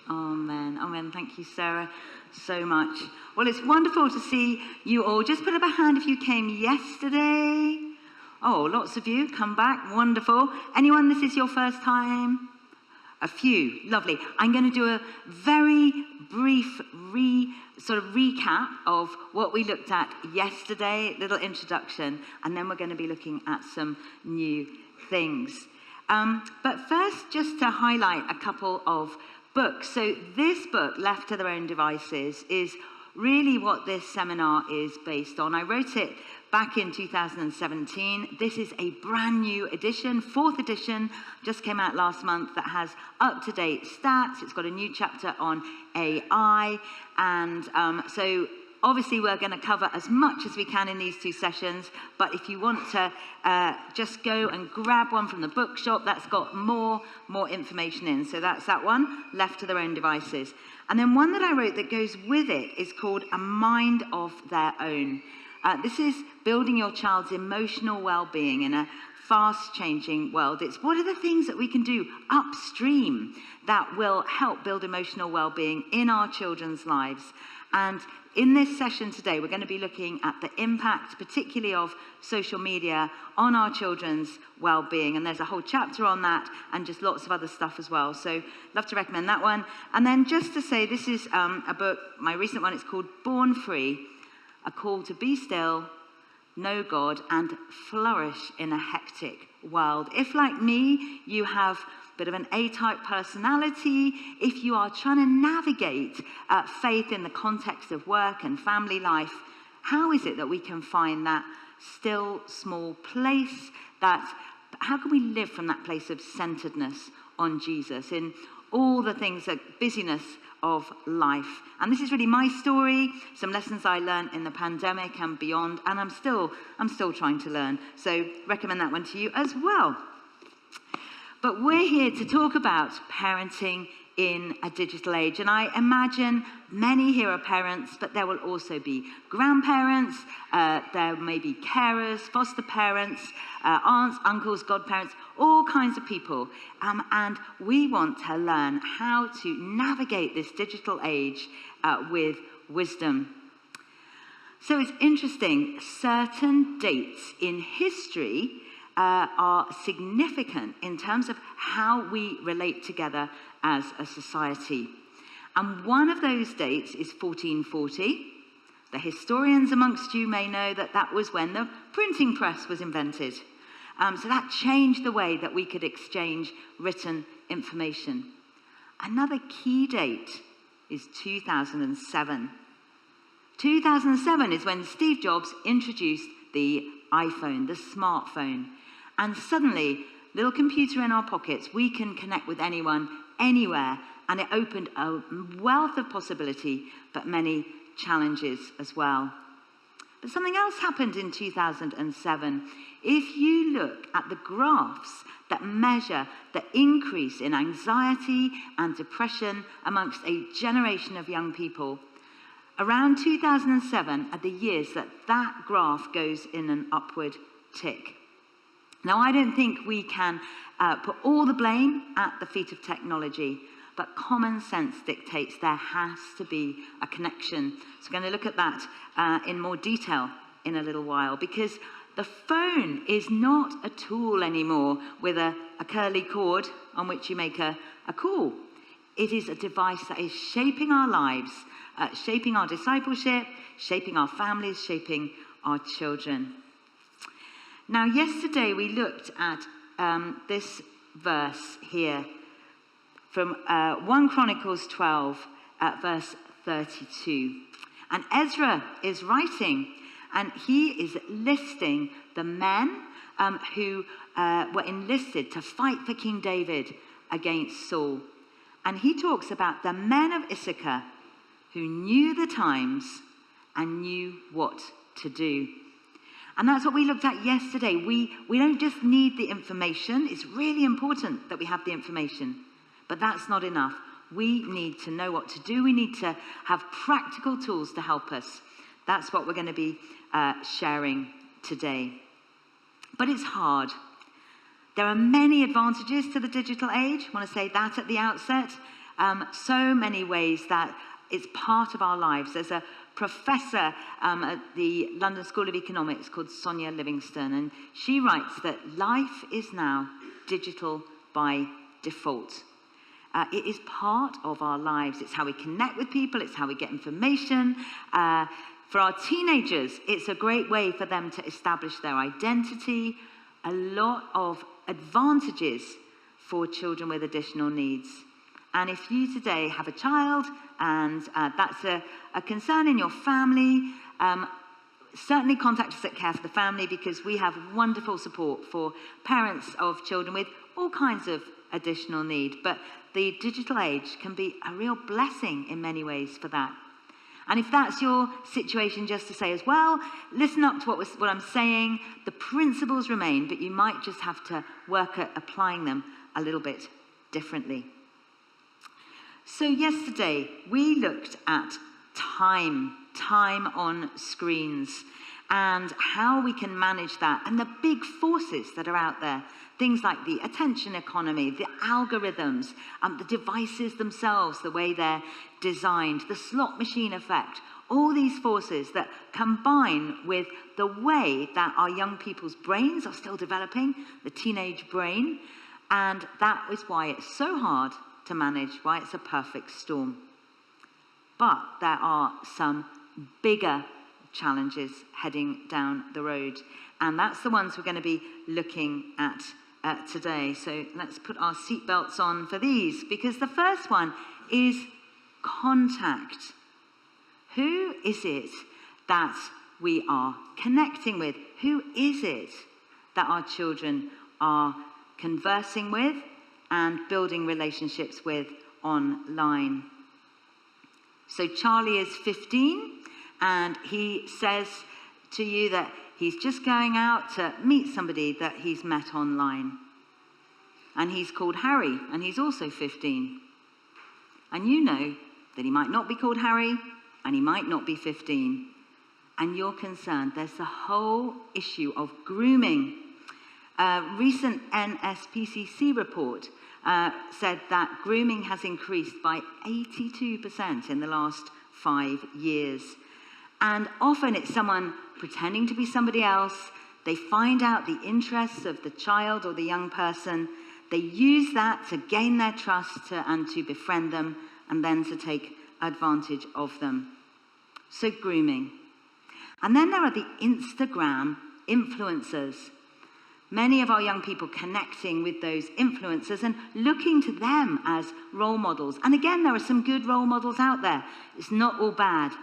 Amen. Amen. Thank you, Sarah, so much. Well, it's wonderful to see you all. Just put up a hand if you came yesterday. Oh, lots of you. Come back. Wonderful. Anyone, this is your first time? A few. Lovely. I'm going to do a very brief recap of what we looked at yesterday, little introduction, and then we're going to be looking at some new things. But first, just to highlight a couple of books. So this book, Left to Their Own Devices, is really what this seminar is based on. I wrote it back in 2017. This is a brand new edition, 4th edition, just came out last month, that has up-to-date stats. It's got a new chapter on AI. And so obviously we're going to cover as much as we can in these 2 sessions. But if you want to just go and grab one from the bookshop, that's got more information in. So that's that one, Left to Their Own Devices. And then one that I wrote that goes with it is called A Mind of Their Own. This is building your child's emotional well-being in a fast-changing world. It's what are the things that we can do upstream that will help build emotional well-being in our children's lives. And in this session today, we're going to be looking at the impact, particularly of social media, on our children's well-being. And there's a whole chapter on that and just lots of other stuff as well. So love to recommend that one. And then just to say, this is a book, my recent one, it's called Born Free, A Call to Be Still, Know God, and Flourish in a Hectic World. If, like me, you have a bit of an A-type personality, if you are trying to navigate faith in the context of work and family life, how is it that we can find that still, small place? How can we live from that place of centeredness on Jesus in all the things, that busyness of life? And this is really my story, some lessons I learned in the pandemic and beyond, and I'm still trying to learn. So recommend that one to you as well. But we're here to talk about parenting in a digital age. And I imagine many here are parents, but there will also be grandparents, there may be carers, foster parents, aunts, uncles, godparents, all kinds of people. And we want to learn how to navigate this digital age with wisdom. So it's interesting, certain dates in history are significant in terms of how we relate together as a society. And one of those dates is 1440. The historians amongst you may know that that was when the printing press was invented. So that changed the way that we could exchange written information. Another key date is 2007. 2007 is when Steve Jobs introduced the iPhone, the smartphone. And suddenly, little computer in our pockets, we can connect with anyone, anywhere. And it opened a wealth of possibility, but many challenges as well. But something else happened in 2007. If you look at the graphs that measure the increase in anxiety and depression amongst a generation of young people, around 2007 are the years that graph goes in an upward tick. Now, I don't think we can put all the blame at the feet of technology, but common sense dictates there has to be a connection. So we're going to look at that in more detail in a little while, because the phone is not a tool anymore with a curly cord on which you make a call. It is a device that is shaping our lives, shaping our discipleship, shaping our families, shaping our children. Now, yesterday we looked at this verse here from 1 Chronicles 12, verse 32. And Ezra is writing, and he is listing the men who were enlisted to fight for King David against Saul. And he talks about the men of Issachar who knew the times and knew what to do. And that's what we looked at yesterday. We don't just need the information. It's really important that we have the information, but that's not enough. We need to know what to do. We need to have practical tools to help us. That's what we're going to be sharing today. But it's hard. There are many advantages to the digital age. I want to say that at the outset. So many ways that it's part of our lives. There's a professor at the London School of Economics called Sonia Livingston, and she writes that life is now digital by default. It is part of our lives. It's how we connect with people. It's how we get information. For our teenagers, it's a great way for them to establish their identity. A lot of advantages for children with additional needs. And if you today have a child and that's a concern in your family, certainly contact us at Care for the Family, because we have wonderful support for parents of children with all kinds of additional need. But the digital age can be a real blessing in many ways for that. And if that's your situation, just to say as well, listen up to what I'm saying. The principles remain, but you might just have to work at applying them a little bit differently. So yesterday, we looked at time on screens, and how we can manage that, and the big forces that are out there. Things like the attention economy, the algorithms, the devices themselves, the way they're designed, the slot machine effect, all these forces that combine with the way that our young people's brains are still developing, the teenage brain, and that is why it's so hard to manage, why it's a perfect storm. But there are some bigger challenges heading down the road, and that's the ones we're going to be looking at today. So let's put our seatbelts on for these, because the first one is contact. Who is it that we are connecting with? Who is it that our children are conversing with and building relationships with online? So Charlie is 15, and he says to you that he's just going out to meet somebody that he's met online. And he's called Harry, and he's also 15. And you know that he might not be called Harry, and he might not be 15. And you're concerned. There's the whole issue of grooming. A recent NSPCC report said that grooming has increased by 82% in the last 5 years. And often it's someone pretending to be somebody else. They find out the interests of the child or the young person. They use that to gain their trust and to befriend them, and then to take advantage of them. So grooming. And then there are the Instagram influencers. Many of our young people connecting with those influencers and looking to them as role models. And again, there are some good role models out there. It's not all bad.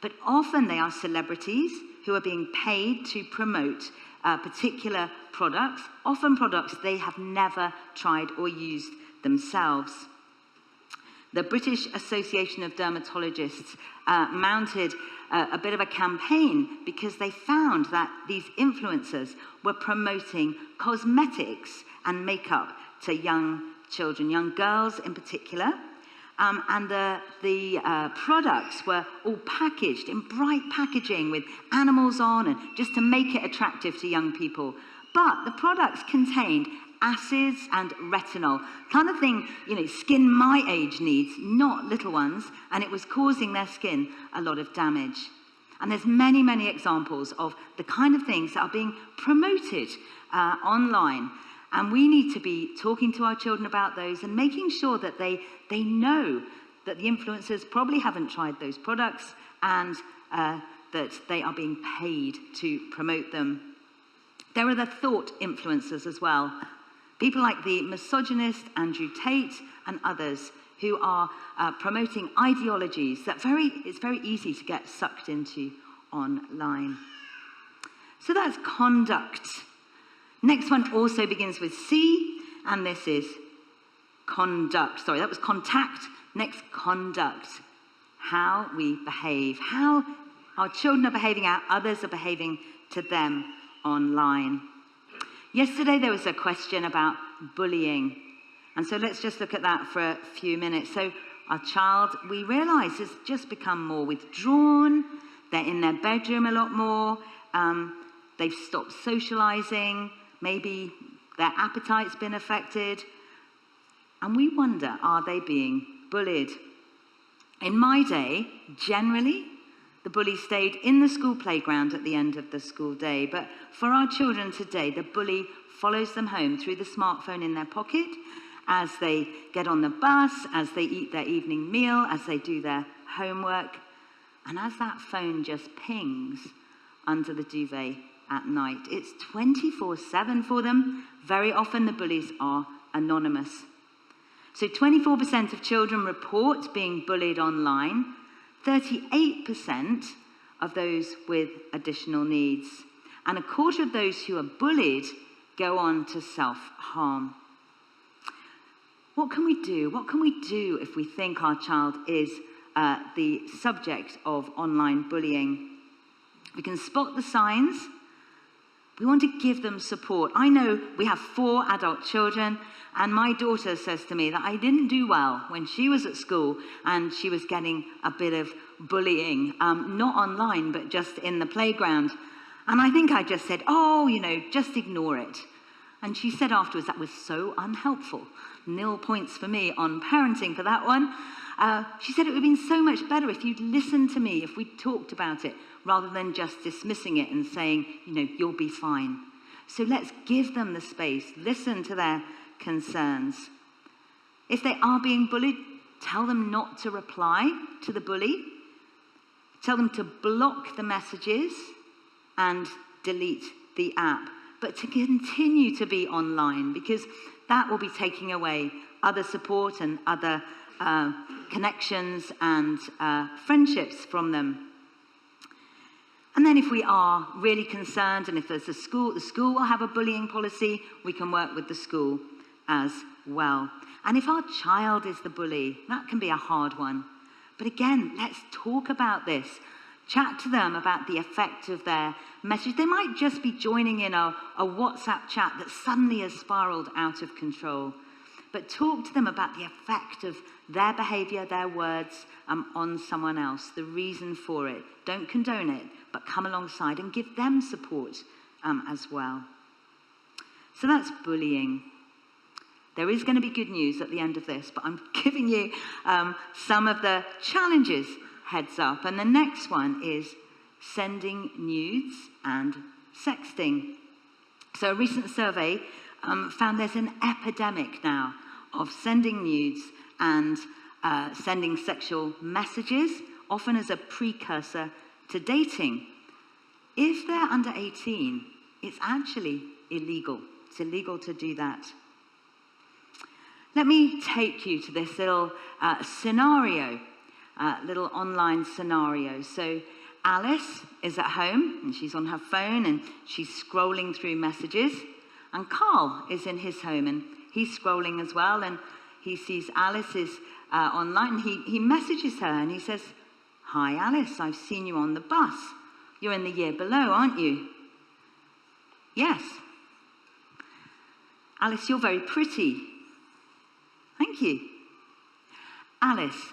But often they are celebrities who are being paid to promote particular products, often products they have never tried or used themselves. The British Association of Dermatologists mounted a bit of a campaign because they found that these influencers were promoting cosmetics and makeup to young children, young girls in particular. And the products were all packaged in bright packaging with animals on, and just to make it attractive to young people. But the products contained acids and retinol, kind of thing, skin my age needs, not little ones, and it was causing their skin a lot of damage. And there's many, many examples of the kind of things that are being promoted online. And we need to be talking to our children about those and making sure that they know that the influencers probably haven't tried those products, and that they are being paid to promote them. There are the thought influencers as well. People like the misogynist Andrew Tate and others who are promoting ideologies that it's very easy to get sucked into online. So that's conduct. Next one also begins with C, and this is conduct. Sorry, that was contact. Next, conduct. How we behave. How our children are behaving, how others are behaving to them online. Yesterday there was a question about bullying. And so let's just look at that for a few minutes. So our child, we realise, has just become more withdrawn. They're in their bedroom a lot more. They've stopped socialising. Maybe their appetite's been affected. And we wonder, are they being bullied. In my day, generally, the bully stayed in the school playground at the end of the school day. But for our children today, the bully follows them home through the smartphone in their pocket, as they get on the bus, as they eat their evening meal, as they do their homework, and as that phone just pings under the duvet at night. It's 24/7 for them. Very often the bullies are anonymous. So 24% of children report being bullied online, 38% of those with additional needs, and a quarter of those who are bullied go on to self-harm. What can we do? What can we do if we think our child is the subject of online bullying? We can spot the signs. We want to give them support. I know we have 4 adult children, and my daughter says to me that I didn't do well when she was at school and she was getting a bit of bullying, not online, but just in the playground. And I think I just said, just ignore it. And she said afterwards, that was so unhelpful. 0 points for me on parenting for that one. She said it would have been so much better if you'd listened to me, if we talked about it, rather than just dismissing it and saying, you'll be fine. So let's give them the space, listen to their concerns. If they are being bullied, tell them not to reply to the bully. Tell them to block the messages and delete the app, but to continue to be online, because that will be taking away other support and other connections and friendships from them. And then if we are really concerned, and if there's the school will have a bullying policy, we can work with the school as well. And if our child is the bully, that can be a hard one. But again, let's talk about this. Chat to them about the effect of their message. They might just be joining in a WhatsApp chat that suddenly has spiraled out of control. But talk to them about the effect of their behavior, their words on someone else, the reason for it. Don't condone it, but come alongside and give them support as well. So that's bullying. There is going to be good news at the end of this, but I'm giving you some of the challenges heads up. And the next one is sending nudes and sexting. So a recent survey found there's an epidemic now of sending nudes and sending sexual messages, often as a precursor to dating. If they're under 18, it's actually illegal. It's illegal to do that. Let me take you to this little scenario, little online scenario. So Alice is at home and she's on her phone and she's scrolling through messages. And Carl is in his home and he's scrolling as well, and he sees Alice is online. He messages her and he says, "Hi Alice, I've seen you on the bus. You're in the year below, aren't you?" "Yes." "Alice, you're very pretty." "Thank you." "Alice,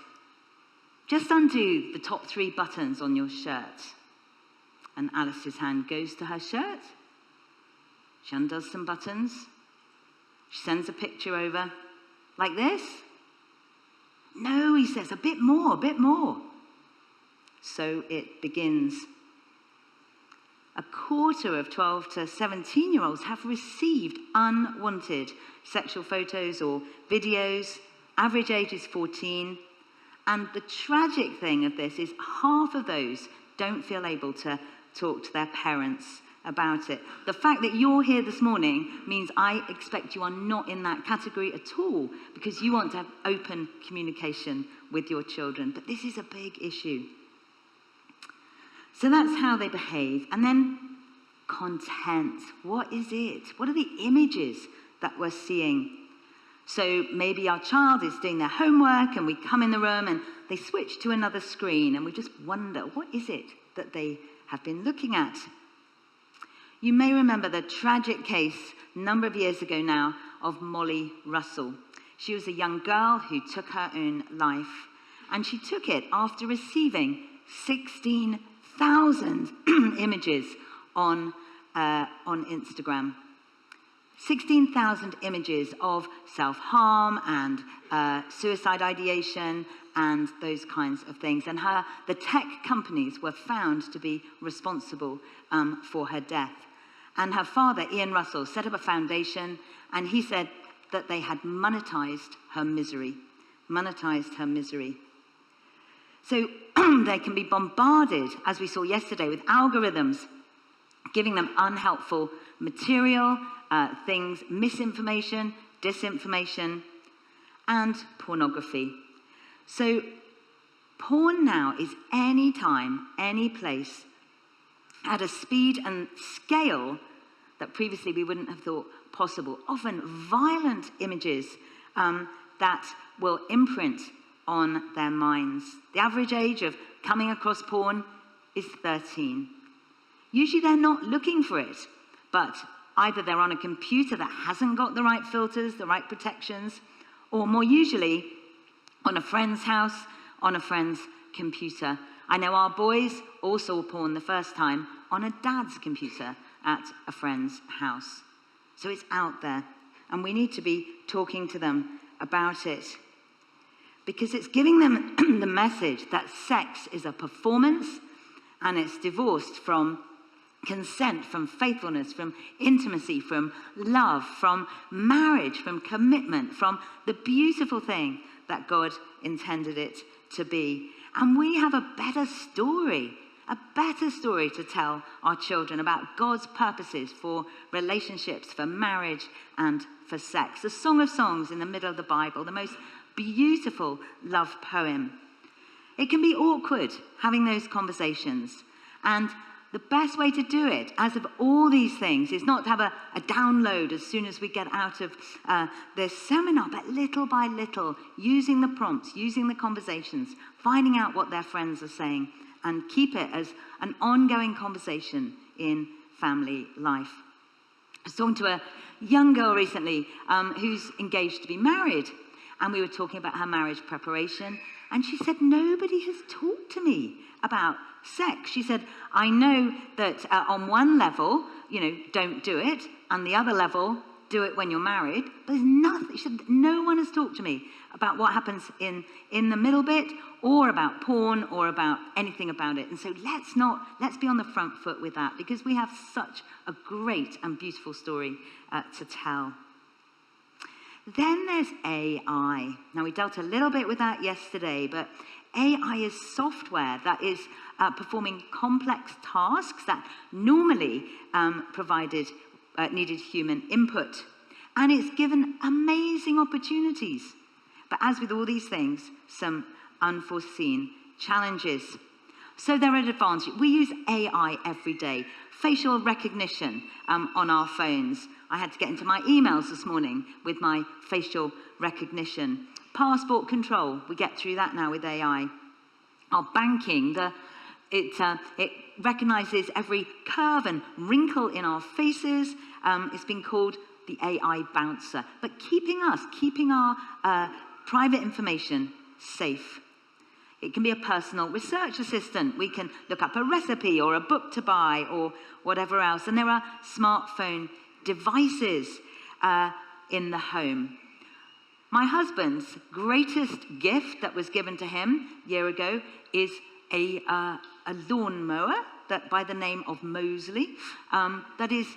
just undo the top 3 buttons on your shirt." And Alice's hand goes to her shirt. She undoes some buttons. She sends a picture over. "Like this?" "No," he says, a bit more. So it begins. A quarter of 12 to 17-year-olds have received unwanted sexual photos or videos. Average age is 14. And the tragic thing of this is half of those don't feel able to talk to their parents about it. The fact that you're here this morning means I expect you are not in that category at all, because you want to have open communication with your children. But this is a big issue. So that's how they behave. And then content. What is it? What are the images that we're seeing? So maybe our child is doing their homework and we come in the room and they switch to another screen and we just wonder, what is it that they have been looking at? You may remember the tragic case a number of years ago now of Molly Russell. She was a young girl who took her own life, and she took it after receiving 16,000 images on Instagram. 16,000 images of self-harm and suicide ideation and those kinds of things. And the tech companies were found to be responsible for her death. And her father, Ian Russell, set up a foundation, and he said that they had monetized her misery. Monetized her misery. So they can be bombarded, as we saw yesterday, with algorithms, giving them unhelpful material, things, misinformation, disinformation, and pornography. So porn now is any time, any place, at a speed and scale that previously we wouldn't have thought possible. Often violent images that will imprint on their minds. The average age of coming across porn is 13. Usually they're not looking for it, but either they're on a computer that hasn't got the right filters, the right protections, or more usually on a friend's house, on a friend's computer. I know our boys all saw porn the first time on a dad's computer at a friend's house. So it's out there, and we need to be talking to them about it, because it's giving them the message that sex is a performance, and it's divorced from consent, from faithfulness, from intimacy, from love, from marriage, from commitment, from the beautiful thing that God intended it to be. And we have a better story to tell our children about God's purposes for relationships, for marriage, and for sex. The Song of Songs in the middle of the Bible, the most beautiful love poem. It can be awkward having those conversations, and the best way to do it, as of all these things, is not to have a download as soon as we get out of this seminar, but little by little, using the prompts, using the conversations, finding out what their friends are saying, and keep it as an ongoing conversation in family life. I was talking to a young girl recently who's engaged to be married, and we were talking about her marriage preparation, and she said, nobody has talked to me about sex. She said, I know that on one level, don't do it, and the other level, do it when you're married, but there's nothing. She said, no one has talked to me about what happens in the middle bit, or about porn, or about anything about it. And so let's be on the front foot with that, because we have such a great and beautiful story to tell. Then there's AI. Now, we dealt a little bit with that yesterday, but AI is software that is performing complex tasks that normally needed human input. And it's given amazing opportunities. But as with all these things, some unforeseen challenges. So there are advantages. We use AI every day. Facial recognition on our phones. I had to get into my emails this morning with my facial recognition. Passport control, we get through that now with AI. Our banking, it recognizes every curve and wrinkle in our faces. It's been called the AI bouncer. But keeping our private information safe. It can be a personal research assistant. We can look up a recipe or a book to buy or whatever else. And there are smartphone devices in the home. My husband's greatest gift that was given to him a year ago is a lawnmower that by the name of Mosley, that is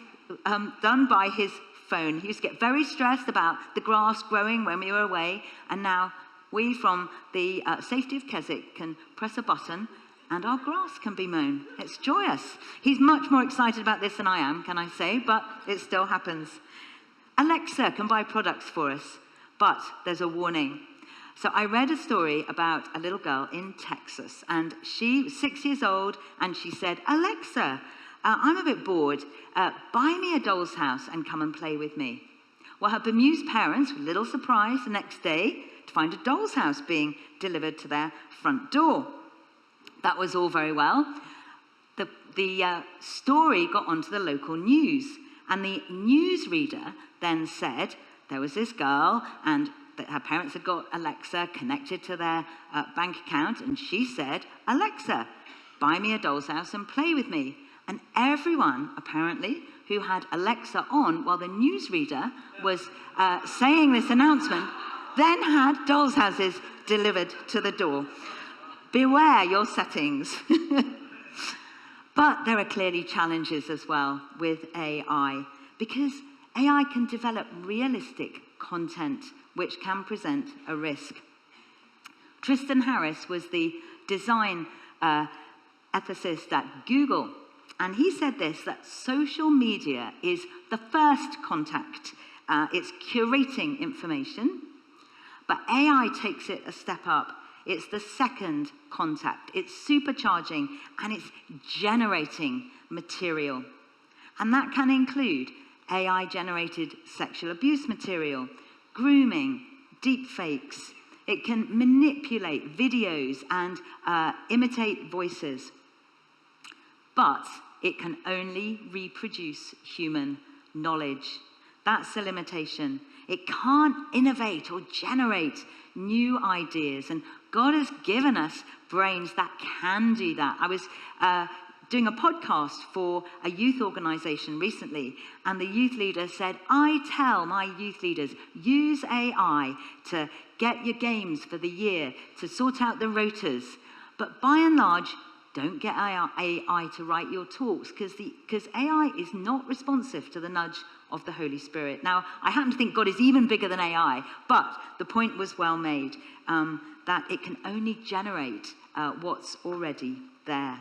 done by his phone. He used to get very stressed about the grass growing when we were away, and now we, from the safety of Keswick, can press a button and our grass can be mown. It's joyous. He's much more excited about this than I am, can I say, but it still happens. Alexa can buy products for us, but there's a warning. So I read a story about a little girl in Texas, and she was 6 years old, and she said, Alexa, I'm a bit bored. Buy me a doll's house and come and play with me. Well, her bemused parents were a little surprised the next day to find a doll's house being delivered to their front door. That was all very well. The story got onto the local news, and the newsreader then said there was this girl, and that her parents had got Alexa connected to their bank account, and she said, Alexa, buy me a doll's house and play with me. And everyone, apparently, who had Alexa on while the newsreader was saying this announcement, then had dolls' houses delivered to the door. Beware your settings. But there are clearly challenges as well with AI, because AI can develop realistic content which can present a risk. Tristan Harris was the design ethicist at Google, and he said this, that social media is the first contact. It's curating information, but AI takes it a step up. It's the second contact. It's supercharging and it's generating material. And that can include AI-generated sexual abuse material, grooming, deepfakes. It can manipulate videos and imitate voices. But it can only reproduce human knowledge. That's the limitation. It can't innovate or generate new ideas. And God has given us brains that can do that. I was doing a podcast for a youth organization recently, and the youth leader said, I tell my youth leaders, use AI to get your games for the year, to sort out the rotas. But by and large, don't get AI to write your talks, because AI is not responsive to the nudge of the Holy Spirit. Now, I happen to think God is even bigger than AI, but the point was well made, that it can only generate what's already there.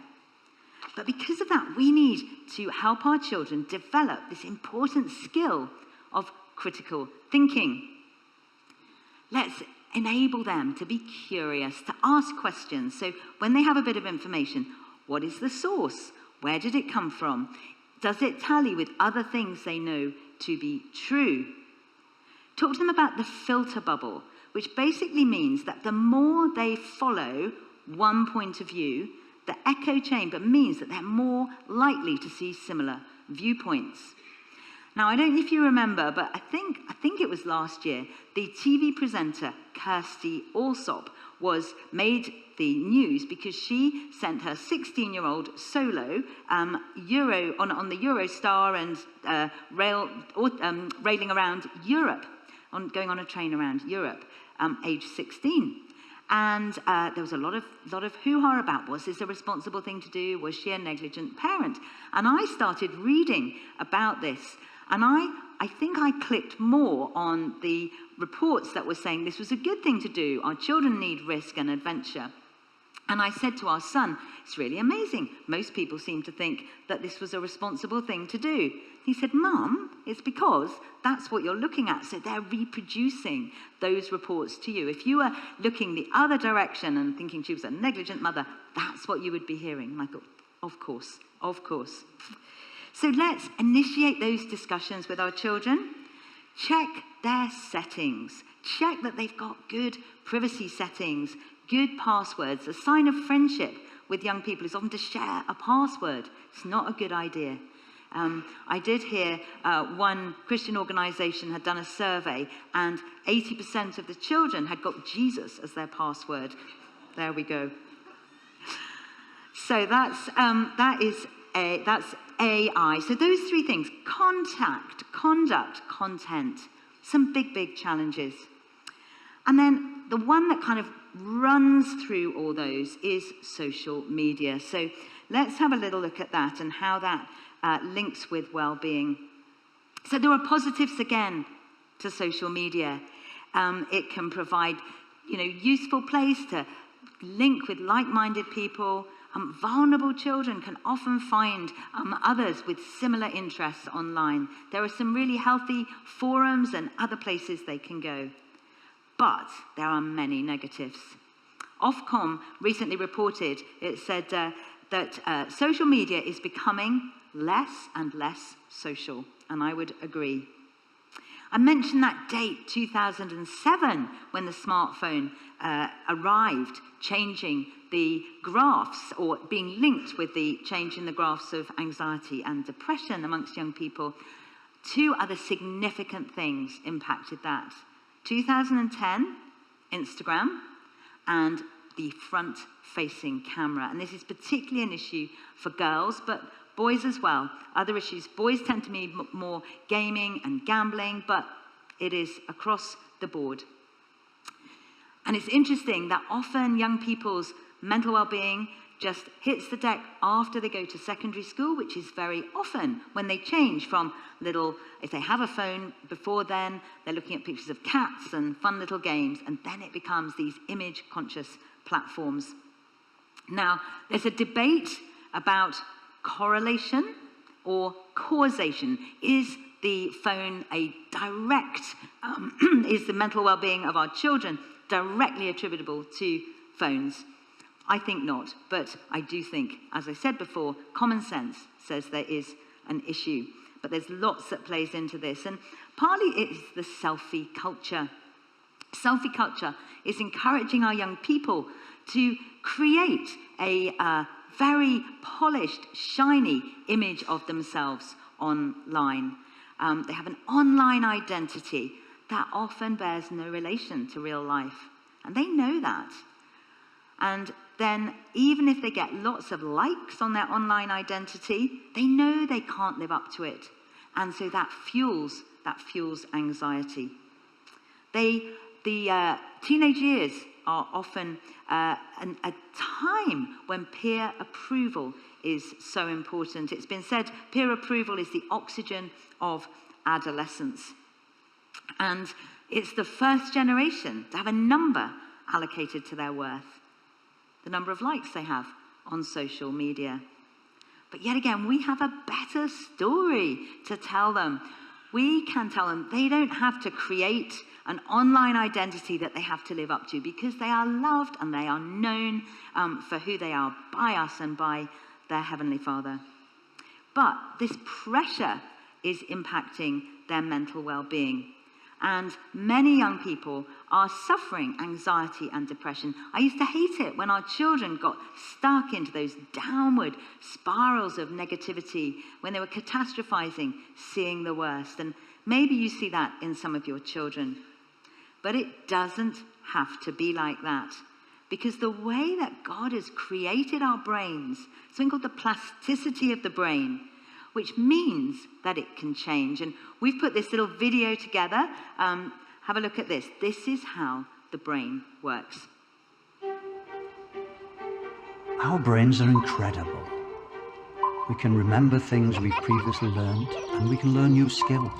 But because of that, we need to help our children develop this important skill of critical thinking. Let's enable them to be curious, to ask questions. So when they have a bit of information, what is the source? Where did it come from? Does it tally with other things they know to be true? Talk to them about the filter bubble, which basically means that the more they follow one point of view, the echo chamber means that they're more likely to see similar viewpoints. Now, I don't know if you remember, but I think it was last year, the TV presenter Kirsty Allsop made the news because she sent her 16-year-old solo on the Eurostar and railing around Europe, going on a train around Europe, age 16. And there was a lot of hoo-ha about, was this a responsible thing to do? Was she a negligent parent? And I started reading about this. And I think I clicked more on the reports that were saying this was a good thing to do. Our children need risk and adventure. And I said to our son, it's really amazing. Most people seem to think that this was a responsible thing to do. He said, Mum, it's because that's what you're looking at. So they're reproducing those reports to you. If you were looking the other direction and thinking she was a negligent mother, that's what you would be hearing. And I thought, of course, of course. So let's initiate those discussions with our children. Check their settings. Check that they've got good privacy settings, good passwords. A sign of friendship with young people is often to share a password. It's not a good idea. I did hear one Christian organization had done a survey, and 80% of the children had got Jesus as their password. There we go. So that's AI. So those three things: contact, conduct, content. Some big challenges. And then the one that kind of runs through all those is social media. So let's have a little look at that and how that links with well-being. So there are positives again to social media. It can provide, useful place to link with like-minded people. Vulnerable children can often find others with similar interests online. There are some really healthy forums and other places they can go. But there are many negatives. Ofcom recently reported, it said that social media is becoming less and less social, and I would agree. I mentioned that date, 2007, when the smartphone arrived, changing the graphs, or being linked with the change in the graphs of anxiety and depression amongst young people. Two other significant things impacted that. 2010, Instagram, and the front-facing camera. And this is particularly an issue for girls, but boys as well. Other issues, boys tend to be more gaming and gambling, but it is across the board. And it's interesting that often young people's mental well-being just hits the deck after they go to secondary school, which is very often when they change from if they have a phone before then, they're looking at pictures of cats and fun little games, and then it becomes these image-conscious platforms. Now, there's a debate about correlation or causation. Is the phone a direct, is the mental well-being of our children directly attributable to phones? I think not, but I do think, as I said before, common sense says there is an issue. But there's lots that plays into this, and partly it's the selfie culture. Selfie culture is encouraging our young people to create a very polished, shiny image of themselves online. They have an online identity that often bears no relation to real life, and they know that. And then even if they get lots of likes on their online identity, they know they can't live up to it. And so that fuels anxiety. The teenage years are often a time when peer approval is so important. It's been said peer approval is the oxygen of adolescence. And it's the first generation to have a number allocated to their worth, the number of likes they have on social media. But yet again, we have a better story to tell them. We can tell them they don't have to create an online identity that they have to live up to, because they are loved and they are known for who they are by us and by their Heavenly Father. But this pressure is impacting their mental well-being. And many young people are suffering anxiety and depression. I used to hate it when our children got stuck into those downward spirals of negativity, when they were catastrophizing, seeing the worst. And maybe you see that in some of your children. But it doesn't have to be like that. Because the way that God has created our brains, something called the plasticity of the brain, which means that it can change. And we've put this little video together. Have a look at this. This is how the brain works. Our brains are incredible. We can remember things we've previously learned, and we can learn new skills.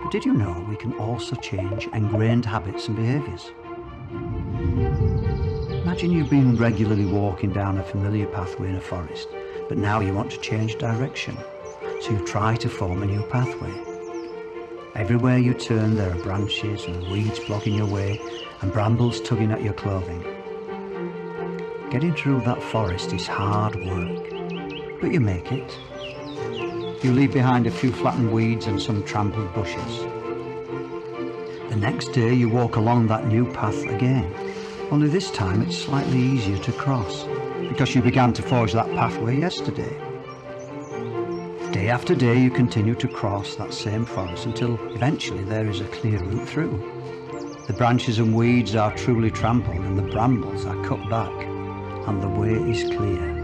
But did you know we can also change ingrained habits and behaviours? Imagine you've been regularly walking down a familiar pathway in a forest, but now you want to change direction, so you try to form a new pathway. Everywhere you turn, there are branches and weeds blocking your way and brambles tugging at your clothing. Getting through that forest is hard work, but you make it. You leave behind a few flattened weeds and some trampled bushes. The next day you walk along that new path again, only this time it's slightly easier to cross, because you began to forge that pathway yesterday. Day after day you continue to cross that same forest until eventually there is a clear route through. The branches and weeds are truly trampled and the brambles are cut back, and the way is clear.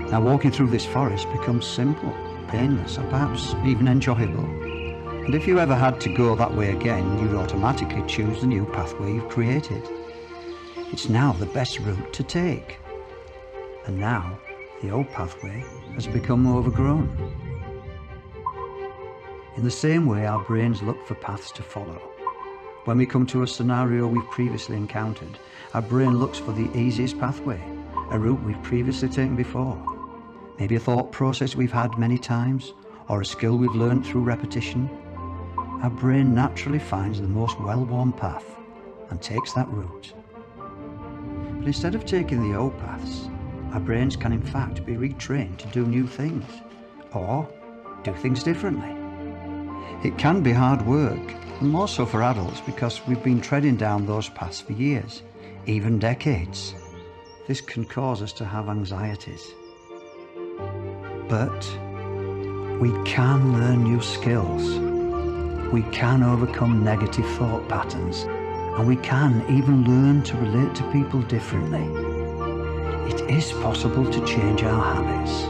Now walking through this forest becomes simple, painless, and perhaps even enjoyable. And if you ever had to go that way again, you'd automatically choose the new pathway you've created. It's now the best route to take. And now, the old pathway has become overgrown. In the same way, our brains look for paths to follow. When we come to a scenario we've previously encountered, our brain looks for the easiest pathway, a route we've previously taken before. Maybe a thought process we've had many times, or a skill we've learned through repetition. Our brain naturally finds the most well-worn path and takes that route. But instead of taking the old paths, our brains can in fact be retrained to do new things, or do things differently. It can be hard work, and more so for adults, because we've been treading down those paths for years, even decades. This can cause us to have anxieties. But we can learn new skills. We can overcome negative thought patterns, and we can even learn to relate to people differently. It is possible to change our habits.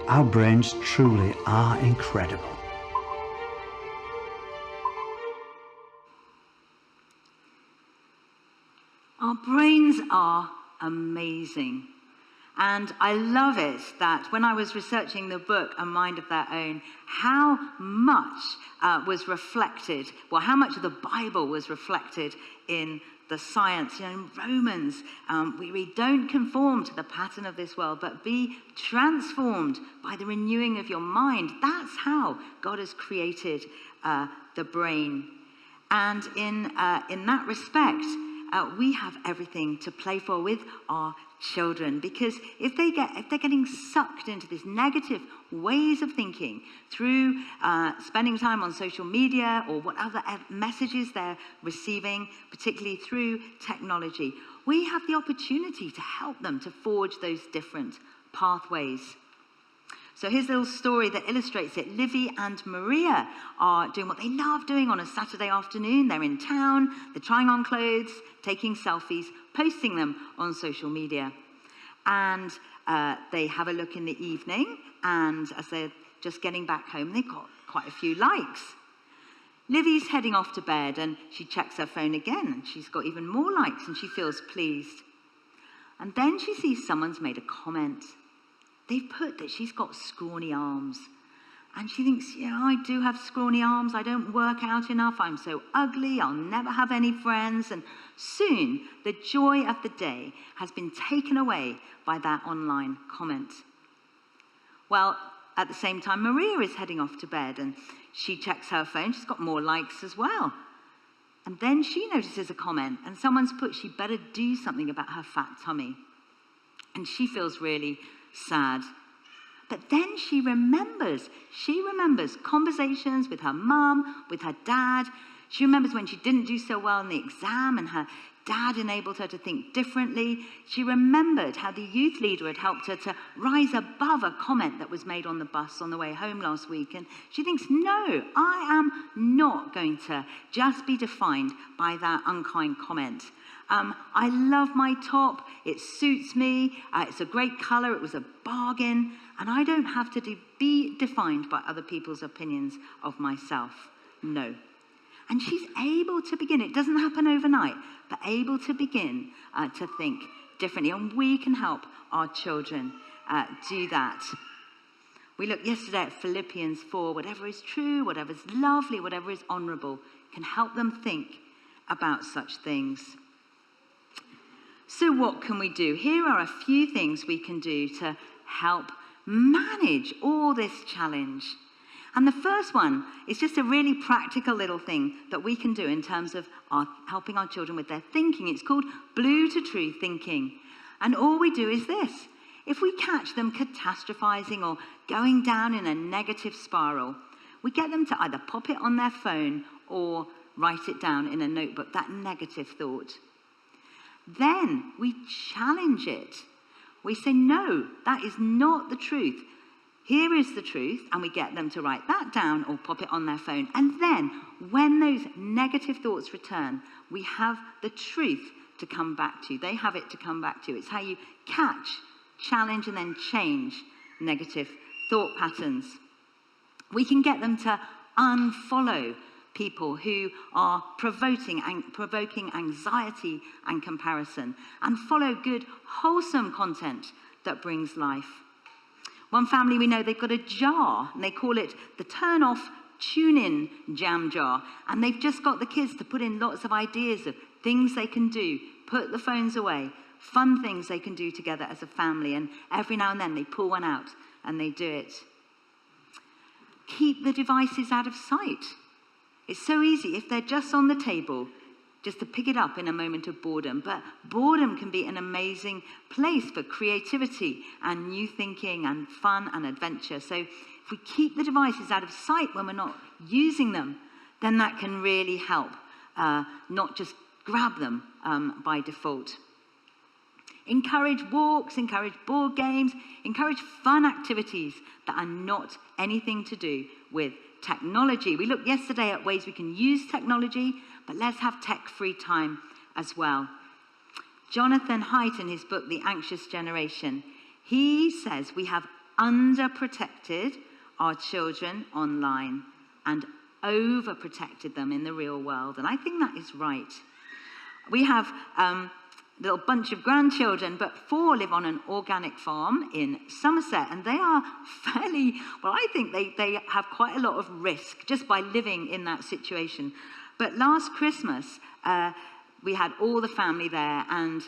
Our brains truly are incredible. Our brains are amazing. And I love it that when I was researching the book, A Mind of Their Own, how much was reflected, well, how much of the Bible was reflected in the science. You know, in Romans, we read, don't conform to the pattern of this world, but be transformed by the renewing of your mind. That's how God has created the brain. And in that respect, we have everything to play for with our children, because if they're getting sucked into these negative ways of thinking through spending time on social media or whatever messages they're receiving, particularly through technology, we have the opportunity to help them to forge those different pathways. So here's a little story that illustrates it. Livy and Maria are doing what they love doing on a Saturday afternoon. They're in town, they're trying on clothes, taking selfies, posting them on social media. And they have a look in the evening, and as they're just getting back home, they've got quite a few likes. Livy's heading off to bed, and she checks her phone again, and she's got even more likes, and she feels pleased. And then she sees someone's made a comment. They've put that she's got scrawny arms. And she thinks, yeah, I do have scrawny arms. I don't work out enough. I'm so ugly. I'll never have any friends. And soon, the joy of the day has been taken away by that online comment. Well, at the same time, Maria is heading off to bed, and she checks her phone. She's got more likes as well. And then she notices a comment, and someone's put she better do something about her fat tummy. And she feels really sad. But then she remembers conversations with her mum, with her dad. She remembers when she didn't do so well in the exam and her dad enabled her to think differently. She remembered how the youth leader had helped her to rise above a comment that was made on the bus on the way home last week. And she thinks, no, I am not going to just be defined by that unkind comment. I love my top, it suits me, it's a great colour, it was a bargain, and I don't have to be defined by other people's opinions of myself. No. And she's able to begin, it doesn't happen overnight, but able to begin to think differently, and we can help our children do that. We looked yesterday at Philippians 4, whatever is true, whatever is lovely, whatever is honourable, can help them think about such things. So what can we do? Here are a few things we can do to help manage all this challenge. And the first one is just a really practical little thing that we can do in terms of helping our children with their thinking. It's called blue to true thinking. And all we do is this. If we catch them catastrophizing or going down in a negative spiral, we get them to either pop it on their phone or write it down in a notebook, that negative thought. Then we challenge it. We say, no, that is not the truth. Here is the truth, and we get them to write that down or pop it on their phone. And then, when those negative thoughts return, we have the truth to come back to. They have it to come back to. It's how you catch, challenge, and then change negative thought patterns. We can get them to unfollow people who are provoking anxiety and comparison, and follow good, wholesome content that brings life. One family we know, they've got a jar, and they call it the Turn Off Tune-In Jam Jar, and they've just got the kids to put in lots of ideas of things they can do, put the phones away, fun things they can do together as a family, and every now and then they pull one out and they do it. Keep the devices out of sight. It's so easy if they're just on the table, just to pick it up in a moment of boredom. But boredom can be an amazing place for creativity and new thinking and fun and adventure. So if we keep the devices out of sight when we're not using them, then that can really help, not just grab them by default. Encourage walks, encourage board games, encourage fun activities that are not anything to do with technology. We looked yesterday at ways we can use technology, but let's have tech-free time as well. Jonathan Haidt, in his book, The Anxious Generation, he says we have underprotected our children online and overprotected them in the real world. And I think that is right. We have a little bunch of grandchildren, but 4 live on an organic farm in Somerset, and they are fairly, well, I think they have quite a lot of risk just by living in that situation. But last Christmas, we had all the family there, and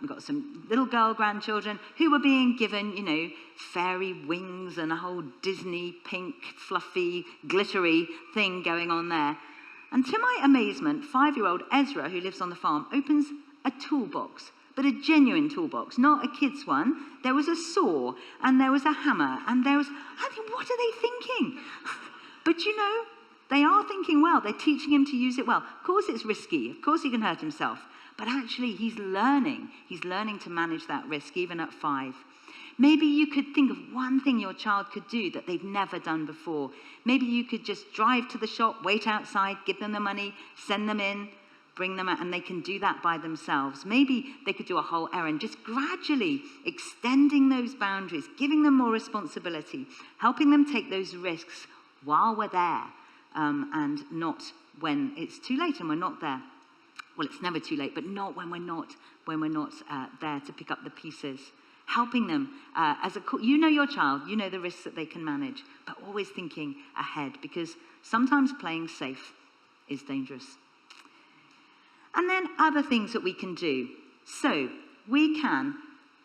we got some little girl grandchildren who were being given, you know, fairy wings and a whole Disney pink, fluffy, glittery thing going on there. And to my amazement, 5-year-old Ezra, who lives on the farm, opens a toolbox, but a genuine toolbox, not a kid's one. There was a saw, and there was a hammer, and there was, I think, what are they thinking? But you know, they are thinking well. They're teaching him to use it well. Of course it's risky. Of course he can hurt himself. But actually he's learning. He's learning to manage that risk, even at 5. Maybe you could think of one thing your child could do that they've never done before. Maybe you could just drive to the shop, wait outside, give them the money, send them in, bring them out, and they can do that by themselves. Maybe they could do a whole errand, just gradually extending those boundaries, giving them more responsibility, helping them take those risks while we're there, and not when it's too late and we're not there. Well, it's never too late, but not when we're not there to pick up the pieces. Helping them you know your child, you know the risks that they can manage, but always thinking ahead, because sometimes playing safe is dangerous. And then other things that we can do. So we can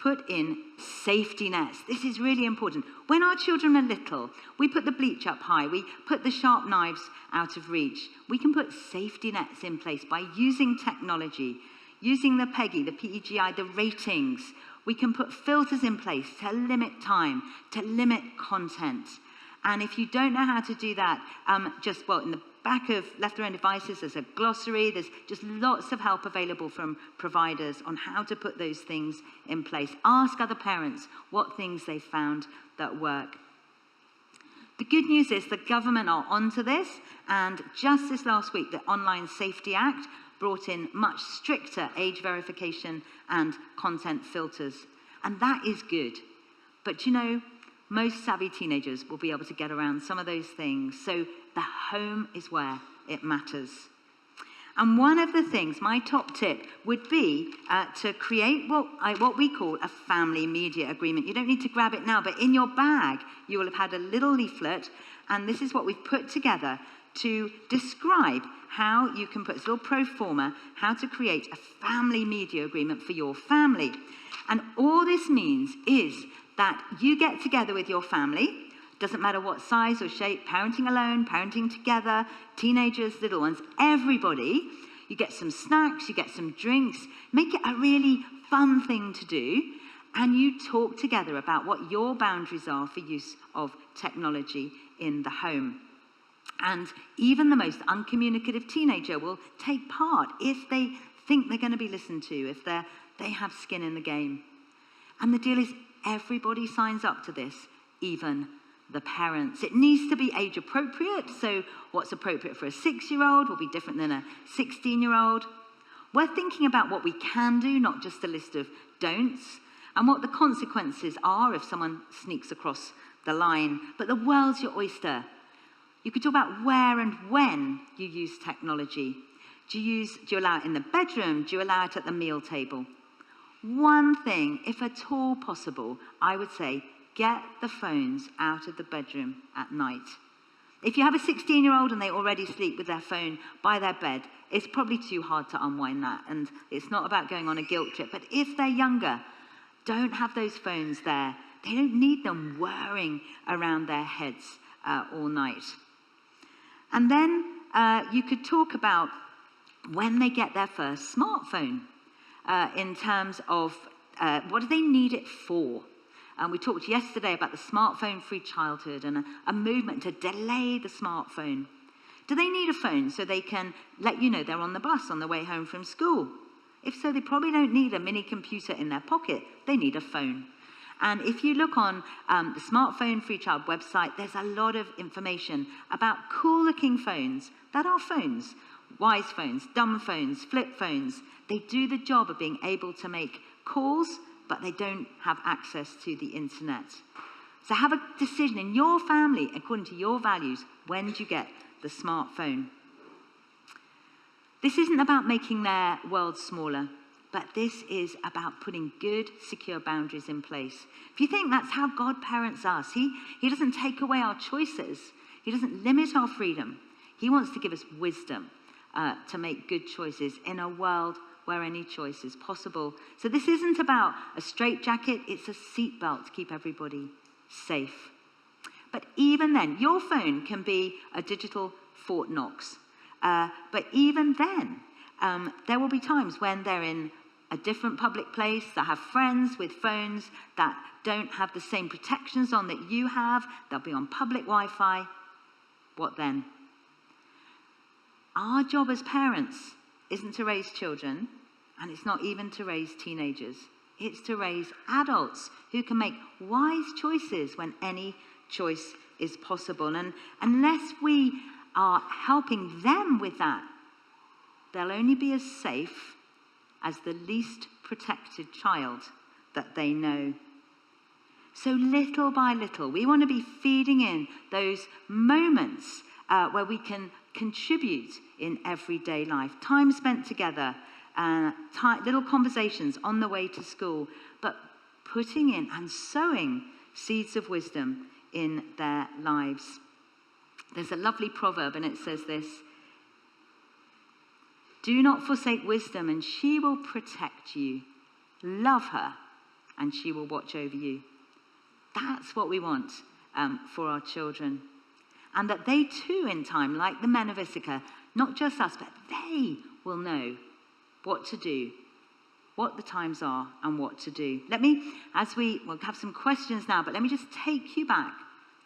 put in safety nets. This is really important. When our children are little, we put the bleach up high. We put the sharp knives out of reach. We can put safety nets in place by using technology, using the PEGI, the PEGI, the ratings. We can put filters in place to limit time, to limit content. And if you don't know how to do that, in the back of Left Their Own Devices, there's a glossary. There's just lots of help available from providers on how to put those things in place. Ask other parents what things they found that work. The good news is the government are onto this, and just this last week, the Online Safety Act brought in much stricter age verification and content filters. And that is good. But you know, most savvy teenagers will be able to get around some of those things. So the home is where it matters. And one of the things, my top tip, would be to create what we call a family media agreement. You don't need to grab it now, but in your bag, you will have had a little leaflet, and this is what we've put together to describe how you can put this little pro forma, how to create a family media agreement for your family. And all this means is that you get together with your family, doesn't matter what size or shape, parenting alone, parenting together, teenagers, little ones, everybody. You get some snacks, you get some drinks, make it a really fun thing to do, and you talk together about what your boundaries are for use of technology in the home. And even the most uncommunicative teenager will take part if they think they're going to be listened to, if they have skin in the game. And the deal is everybody signs up to this, even the parents. It needs to be age appropriate, so what's appropriate for a 6-year-old will be different than a 16-year-old. We're thinking about what we can do, not just a list of don'ts, and what the consequences are if someone sneaks across the line. But the world's your oyster. You could talk about where and when you use technology. Do you allow it in the bedroom? Do you allow it at the meal table? One thing, if at all possible, I would say, get the phones out of the bedroom at night. If you have a 16-year-old and they already sleep with their phone by their bed, it's probably too hard to unwind that, and it's not about going on a guilt trip. But if they're younger, don't have those phones there. They don't need them whirring around their heads all night. And then you could talk about when they get their first smartphone in terms of what do they need it for? We talked yesterday about the smartphone-free childhood and a movement to delay the smartphone. Do they need a phone so they can let you know they're on the bus on the way home from school? If so, they probably don't need a mini computer in their pocket. They need a phone. And if you look on the Smartphone Free Child website, there's a lot of information about cool-looking phones that are phones wise phones, dumb phones, flip phones. They do the job of being able to make calls, but they don't have access to the internet. So have a decision in your family, according to your values, when do you get the smartphone? This isn't about making their world smaller, but this is about putting good, secure boundaries in place. If you think that's how God parents us, he doesn't take away our choices. He doesn't limit our freedom. He wants to give us wisdom to make good choices in a world where any choice is possible. So this isn't about a straitjacket, it's a seatbelt to keep everybody safe. But even then, your phone can be a digital Fort Knox. But even then, there will be times when they're in a different public place, that have friends with phones that don't have the same protections on that you have. They'll be on public Wi-Fi. What then? Our job as parents isn't to raise children, and it's not even to raise teenagers. It's to raise adults who can make wise choices when any choice is possible. And unless we are helping them with that, they'll only be as safe as the least protected child that they know. So little by little, we want to be feeding in those moments where we can contribute in everyday life. Time spent together, little conversations on the way to school, but putting in and sowing seeds of wisdom in their lives. There's a lovely proverb, and it says this: "Do not forsake wisdom, and she will protect you. Love her, and she will watch over you." That's what we want for our children. And that they too, in time, like the men of Issachar, not just us, but they will know what to do, what the times are, and what to do. We'll have some questions now, but let me just take you back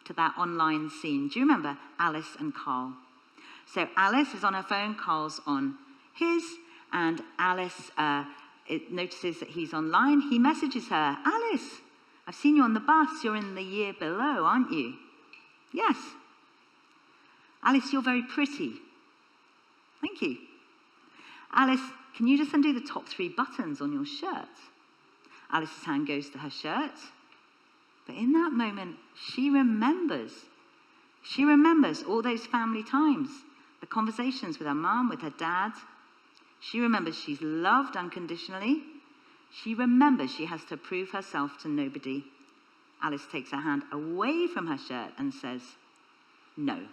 to that online scene. Do you remember Alice and Carl? So Alice is on her phone, Carl's on his, and Alice notices that he's online. He messages her, "Alice, I've seen you on the bus. You're in the year below, aren't you?" "Yes." "Alice, you're very pretty." "Thank you." "Alice, can you just undo the top 3 buttons on your shirt?" Alice's hand goes to her shirt. But in that moment, she remembers all those family times, the conversations with her mum, with her dad. She remembers she's loved unconditionally. She remembers she has to prove herself to nobody. Alice takes her hand away from her shirt and says, "No."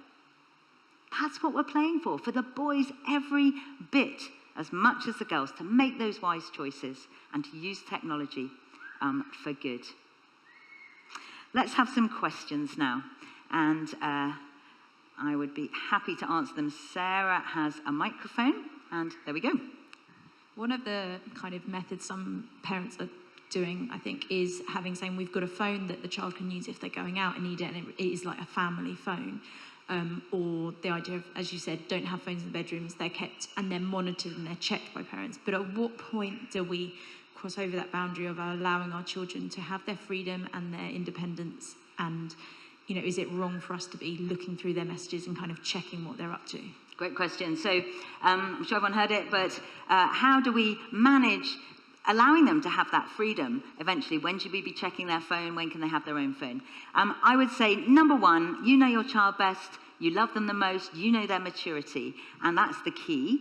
That's what we're playing for the boys every bit as much as the girls, to make those wise choices and to use technology for good. Let's have some questions now, and I would be happy to answer them. Sarah has a microphone, and there we go. One of the kind of methods some parents are doing, I think, is saying we've got a phone that the child can use if they're going out and need it, and it is like a family phone. Or the idea of, as you said, don't have phones in the bedrooms, they're kept and they're monitored and they're checked by parents. But at what point do we cross over that boundary of allowing our children to have their freedom and their independence? And, is it wrong for us to be looking through their messages and kind of checking what they're up to? Great question. So I'm sure everyone heard it, but how do we manage allowing them to have that freedom eventually? When should we be checking their phone? When can they have their own phone? I would say, number one, you know your child best. You love them the most. You know their maturity. And that's the key.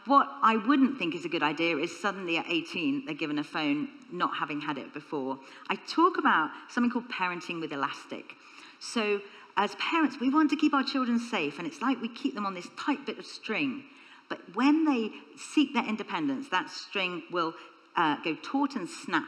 What I wouldn't think is a good idea is suddenly at 18, they're given a phone, not having had it before. I talk about something called parenting with elastic. So as parents, we want to keep our children safe. And it's like we keep them on this tight bit of string. But when they seek their independence, that string will go taut and snap.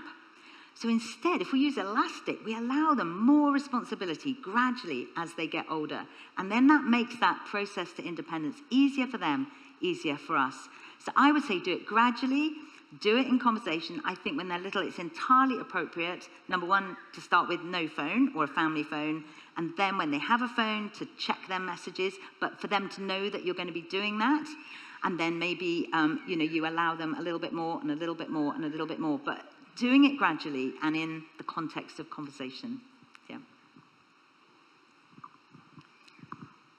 So instead, if we use elastic, we allow them more responsibility gradually as they get older. And then that makes that process to independence easier for them, easier for us. So I would say do it gradually, do it in conversation. I think when they're little, it's entirely appropriate, number one, to start with no phone or a family phone. And then when they have a phone, to check their messages, but for them to know that you're going to be doing that. And then maybe, you allow them a little bit more and a little bit more and a little bit more. But doing it gradually and in the context of conversation. Yeah.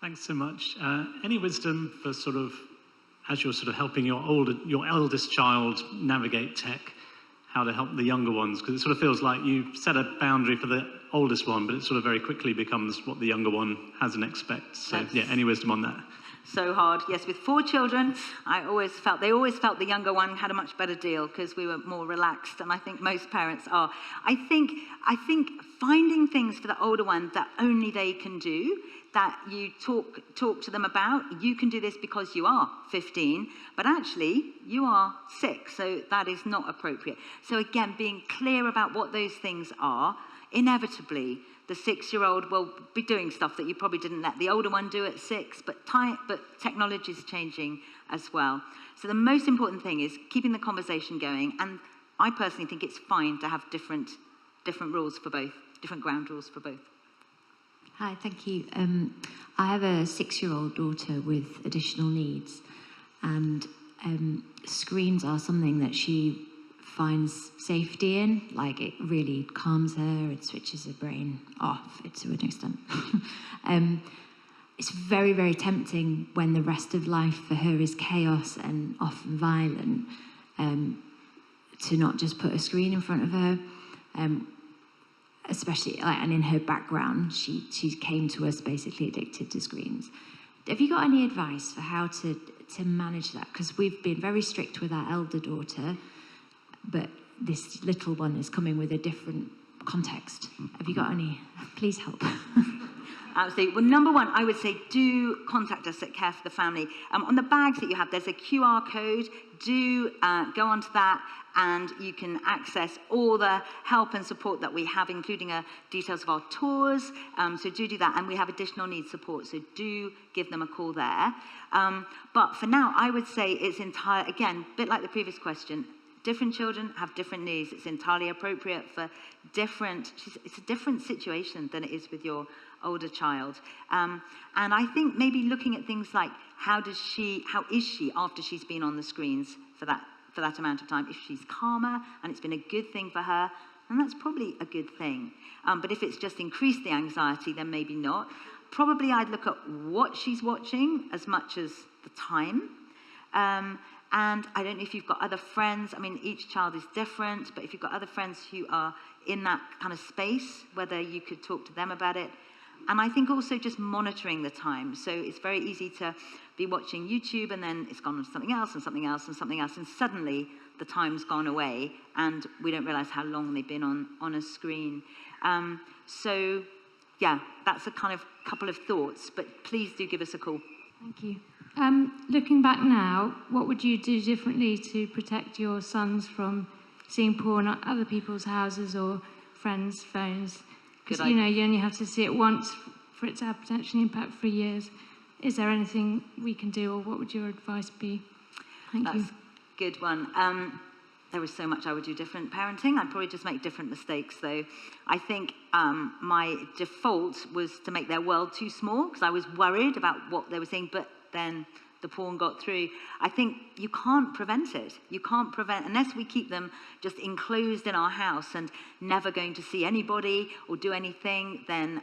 Thanks so much. Any wisdom for sort of as you're sort of helping your eldest child navigate tech, how to help the younger ones, because it sort of feels like you set a boundary for the oldest one, but it sort of very quickly becomes what the younger one has and expects. So yeah, any wisdom on that? So hard. Yes, with 4 children, they always felt the younger one had a much better deal because we were more relaxed, and I think most parents are. I think finding things for the older one that only they can do, that you talk to them about. You can do this because you are 15, but actually you are 6, so that is not appropriate. So again, being clear about what those things are. Inevitably, the 6-year-old will be doing stuff that you probably didn't let the older one do at 6, but technology is changing as well. So the most important thing is keeping the conversation going, and I personally think it's fine to have different rules for both, different ground rules for both. Hi, thank you. I have a 6-year-old daughter with additional needs, and screens are something that she finds safety in. Like, it really calms her, it switches her brain off, to an extent. It's very, very tempting when the rest of life for her is chaos and often violent, to not just put a screen in front of her. Especially, and in her background, she came to us basically addicted to screens. Have you got any advice for how to manage that? Because we've been very strict with our elder daughter, but this little one is coming with a different context. Have you got any? Please help. Absolutely. Well, number one, I would say do contact us at Care for the Family. On the bags that you have, there's a QR code. Do go onto that, and you can access all the help and support that we have, including details of our tours. So do that, and we have additional needs support, so do give them a call there. But for now, I would say it's again, a bit like the previous question, different children have different needs. It's entirely appropriate for it's a different situation than it is with your older child. And I think maybe looking at things like how is she after she's been on the screens for that amount of time. If she's calmer and it's been a good thing for her, then that's probably a good thing. But if it's just increased the anxiety, then maybe not. Probably I'd look at what she's watching as much as the time. And I don't know if you've got other friends. I mean, each child is different, but if you've got other friends who are in that kind of space, whether you could talk to them about it. And I think also just monitoring the time. So it's very easy to be watching YouTube and then it's gone on to something else and something else and something else, and suddenly the time's gone away and we don't realize how long they've been on a screen. So yeah, that's a kind of couple of thoughts, but please do give us a call. Thank you. Looking back now, what would you do differently to protect your sons from seeing porn at other people's houses or friends' phones? Because, you only have to see it once for it to have potentially impact for years. Is there anything we can do, or what would your advice be? Thank you. That's a good one. There is so much I would do different. Parenting, I'd probably just make different mistakes, though. I think my default was to make their world too small, because I was worried about what they were saying, but then the porn got through. I think you can't prevent it. You can't prevent, unless we keep them just enclosed in our house and never going to see anybody or do anything, then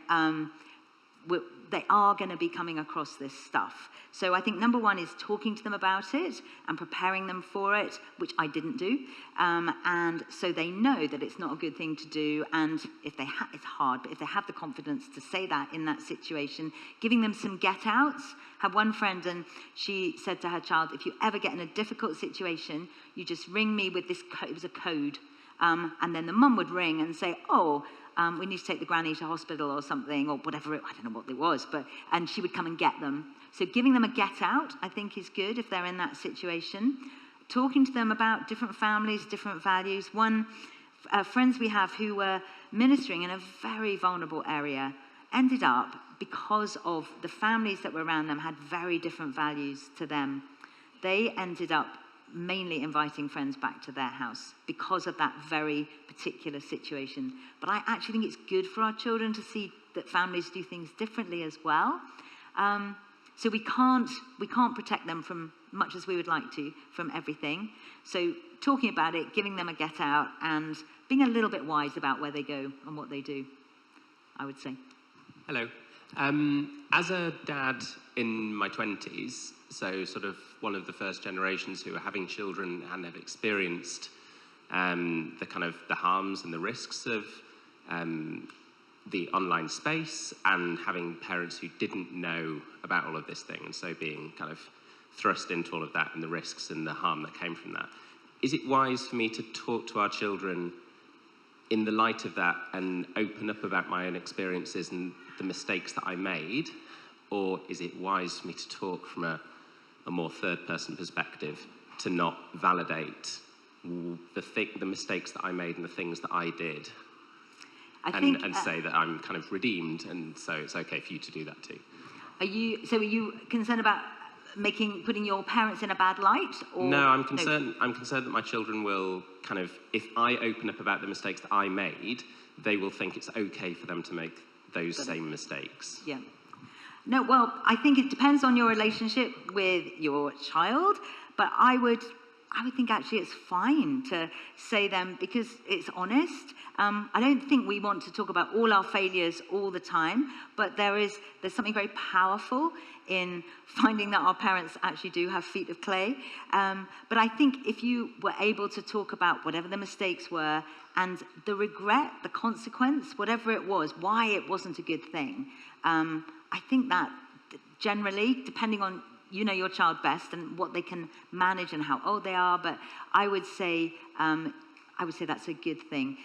they are going to be coming across this stuff. So I think number one is talking to them about it and preparing them for it, which I didn't do. And so they know that it's not a good thing to do. And if they it's hard, but if they have the confidence to say that in that situation, giving them some get-outs. Had one friend, and she said to her child, if you ever get in a difficult situation, you just ring me with this it was a code. And then the mum would ring and say, we need to take the granny to hospital or something, or whatever, I don't know what it was, and she would come and get them. So giving them a get out, I think, is good if they're in that situation. Talking to them about different families, different values. Friends we have who were ministering in a very vulnerable area ended up, because of the families that were around them had very different values to them, they ended up mainly inviting friends back to their house because of that very particular situation. But I actually think it's good for our children to see that families do things differently as well. So we can't protect them from much as we would like to from everything. So talking about it, giving them a get out, and being a little bit wise about where they go and what they do, I would say. Hello. As a dad in my 20s, so sort of one of the first generations who are having children and have experienced the harms and the risks of the online space, and having parents who didn't know about all of this thing, and so being kind of thrust into all of that and the risks and the harm that came from that. Is it wise for me to talk to our children in the light of that and open up about my own experiences and the mistakes that I made? Or is it wise for me to talk from a more third-person perspective to not validate the mistakes that I made and the things that I did? And say that I'm kind of redeemed, and so it's okay for you to do that too. Are you concerned about putting your parents in a bad light? Or? No, I'm concerned that my children will kind of, if I open up about the mistakes that I made, they will think it's okay for them to make those same mistakes. Yeah. No, well, I think it depends on your relationship with your child, but I would think actually it's fine to say them because it's honest. I don't think we want to talk about all our failures all the time, but there's something very powerful in finding that our parents actually do have feet of clay. But I think if you were able to talk about whatever the mistakes were and the regret, the consequence, whatever it was, why it wasn't a good thing, I think that generally, depending on your child best and what they can manage and how old they are, but I would say that's a good thing.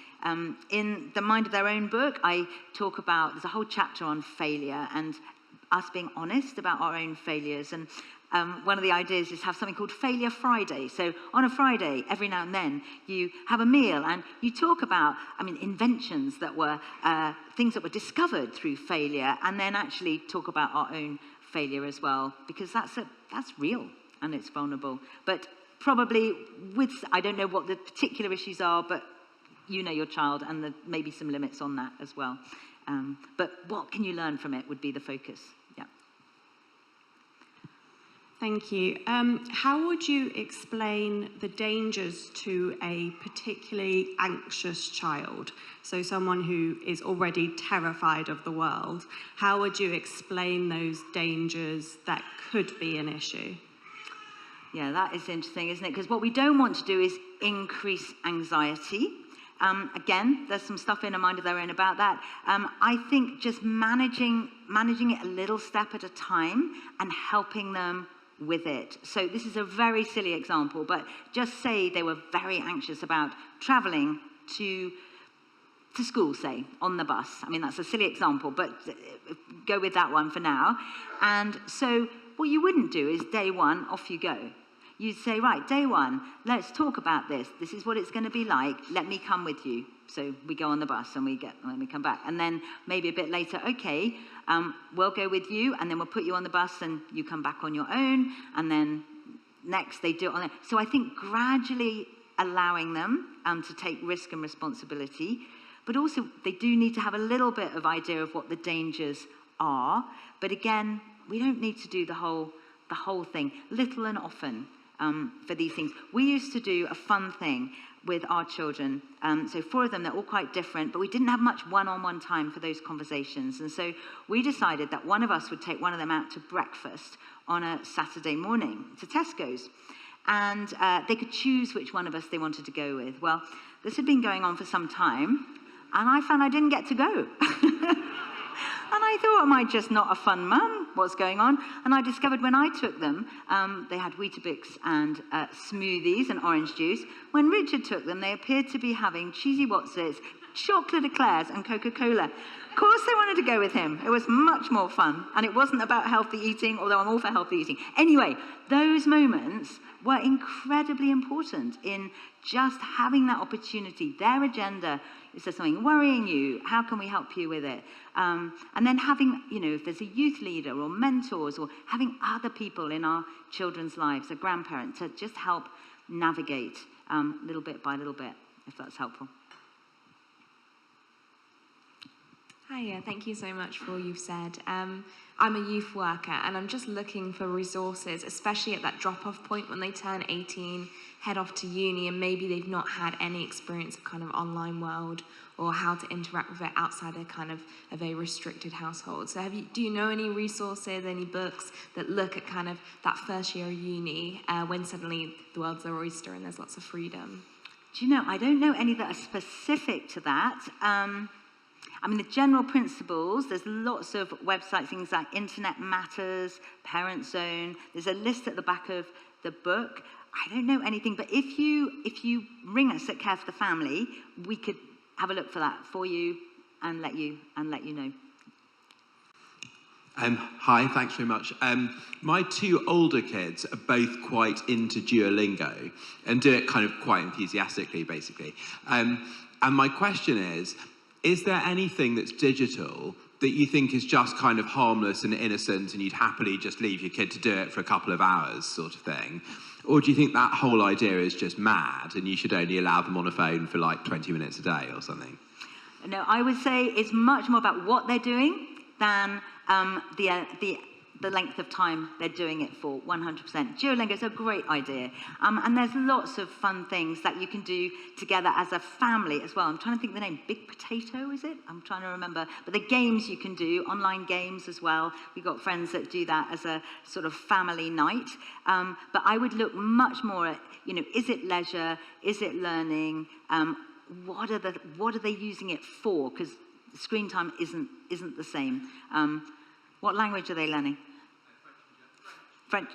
In The Mind of Their Own book, I talk about, there's a whole chapter on failure and us being honest about our own failures. And one of the ideas is have something called Failure Friday. So on a Friday, every now and then, you have a meal and you talk about, inventions that were, things that were discovered through failure, and then actually talk about our own failure as well, because that's real and it's vulnerable. But probably I don't know what the particular issues are, but your child, and maybe some limits on that as well. But what can you learn from it would be the focus. Yeah. Thank you. How would you explain the dangers to a particularly anxious child? So someone who is already terrified of the world, how would you explain those dangers that could be an issue? Yeah, that is interesting, isn't it? Because what we don't want to do is increase anxiety. Again, there's some stuff in A Mind of Their Own about that. I think just managing it a little step at a time and helping them with it. So this is a very silly example, but just say they were very anxious about traveling to school, say, on the bus. That's a silly example, but go with that one for now. And so what you wouldn't do is day one, off you go. You'd say, right, day one, let's talk about this. This is what it's going to be like. Let me come with you. So we go on the bus and we come back. And then maybe a bit later, okay, we'll go with you, and then we'll put you on the bus and you come back on your own. And then next they do it on their. So I think gradually allowing them to take risk and responsibility, but also they do need to have a little bit of idea of what the dangers are. But again, we don't need to do the whole thing, little and often. For these things. We used to do a fun thing with our children. So 4 of them, they're all quite different, but we didn't have much one-on-one time for those conversations. And so we decided that one of us would take one of them out to breakfast on a Saturday morning to Tesco's. And they could choose which one of us they wanted to go with. Well, this had been going on for some time, and I found I didn't get to go. And I thought, am I just not a fun mum? What's going on? And I discovered when I took them, they had Weetabix and smoothies and orange juice. When Richard took them, they appeared to be having cheesy Wotsits, chocolate eclairs and Coca-Cola. Of course they wanted to go with him. It was much more fun. And it wasn't about healthy eating, although I'm all for healthy eating. Anyway, those moments were incredibly important in just having that opportunity, their agenda. Is there something worrying you? How can we help you with it? And then having, if there's a youth leader or mentors, or having other people in our children's lives, a grandparent, to just help navigate little bit by little bit, if that's helpful. Hiya, thank you so much for all you've said. I'm a youth worker and I'm just looking for resources, especially at that drop-off point when they turn 18, head off to uni, and maybe they've not had any experience of kind of online world or how to interact with it outside a kind of a very restricted household. So do you know any resources, any books that look at kind of that first year of uni when suddenly the world's their oyster and there's lots of freedom? Do you know, I don't know any that are specific to that. I mean, the general principles, there's lots of websites, things like Internet Matters, Parent Zone. There's a list at the back of the book. I don't know anything, but if you ring us at Care for the Family, we could have a look for that for you and let you know. Hi, thanks very much. My two older kids are both quite into Duolingo and do it kind of quite enthusiastically, basically. And my question is there anything that's digital that you think is just kind of harmless and innocent and you'd happily just leave your kid to do it for a couple of hours sort of thing? Or do you think that whole idea is just mad and you should only allow them on a phone for like 20 minutes a day or something? No, I would say it's much more about what they're doing than the length of time they're doing it for, 100%. Duolingo is a great idea. And there's lots of fun things that you can do together as a family as well. I'm trying to think the name. Big Potato, is it? I'm trying to remember. But the games you can do, online games as well. We've got friends that do that as a sort of family night. But I would look much more at, is it leisure? Is it learning? What are they using it for? Because screen time isn't the same. What language are they learning? French.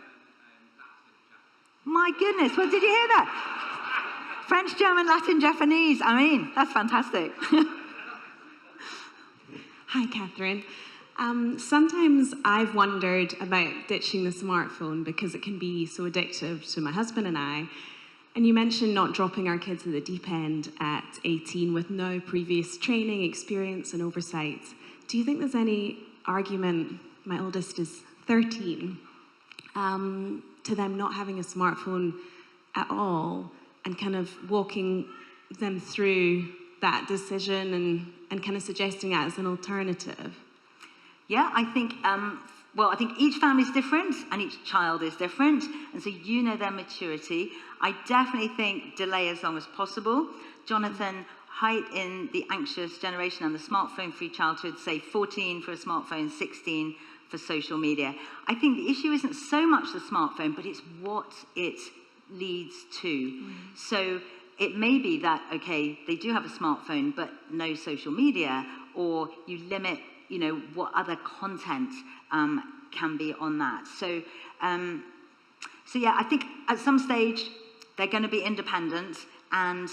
My goodness, well, did you hear that? French, German, Latin, Japanese. I mean, that's fantastic. Hi, Catherine. Sometimes I've wondered about ditching the smartphone because it can be so addictive to my husband and I. And you mentioned not dropping our kids at the deep end at 18 with no previous training, experience, and oversight. Do you think there's any argument, my oldest is 13, to them not having a smartphone at all and kind of walking them through that decision and kind of suggesting that as an alternative? Yeah, I think each family is different and each child is different, and so you know their maturity. I definitely think delay as long as possible. Jonathan, height in the anxious generation and the smartphone-free childhood, say 14 for a smartphone, 16 for social media. I think the issue isn't so much the smartphone, but it's what it leads to. So it may be that, okay, they do have a smartphone, but no social media, or you limit, what other content can be on that. So yeah, I think at some stage they're going to be independent and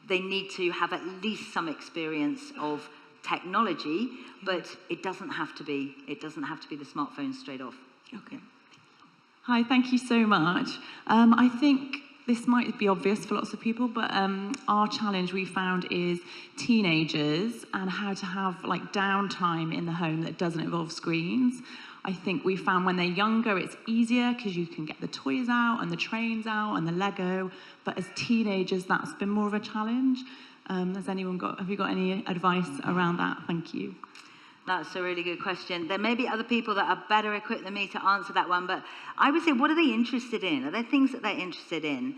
they need to have at least some experience of technology, but it doesn't have to be the smartphone straight off. Okay. Hi, thank you so much. I think this might be obvious for lots of people, but our challenge we found is teenagers and how to have like downtime in the home that doesn't involve screens. I think we found when they're younger, it's easier because you can get the toys out and the trains out and the Lego. But as teenagers, that's been more of a challenge. Have you got any advice around that? Thank you. That's a really good question. There may be other people that are better equipped than me to answer that one, but I would say, what are they interested in? Are there things that they're interested in?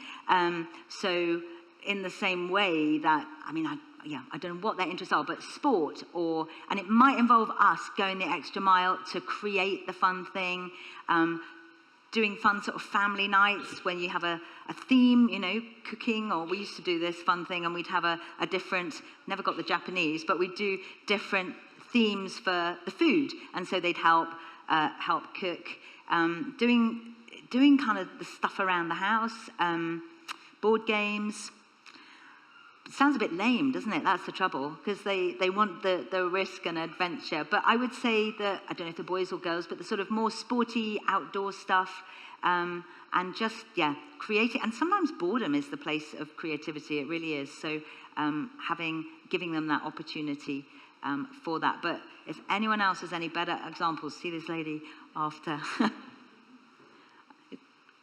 So in the same way that, I don't know what their interests are, but sport, and it might involve us going the extra mile to create the fun thing, doing fun sort of family nights when you have a theme, cooking, or we used to do this fun thing and we'd have a different, never got the Japanese, but we'd do different themes for the food, and so they'd help cook, doing kind of the stuff around the house, board games. Sounds a bit lame, doesn't it? That's the trouble, because they want the risk and adventure. But I would say that, I don't know if the boys or girls, but the sort of more sporty outdoor stuff, and just, creating. And sometimes boredom is the place of creativity. It really is. So giving them that opportunity for that. But if anyone else has any better examples, see this lady after.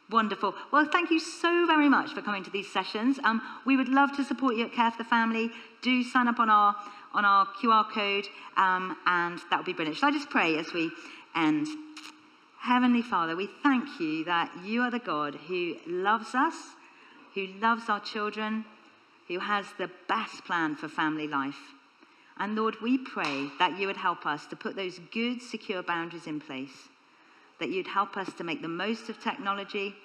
Wonderful. Well, thank you so very much for coming to these sessions. We would love to support you at Care for the Family. Do sign up on on our QR code, and that would be brilliant. Shall I just pray as we end? Heavenly Father, we thank you that you are the God who loves us, who loves our children, who has the best plan for family life. And Lord, we pray that you would help us to put those good, secure boundaries in place, that you'd help us to make the most of technology,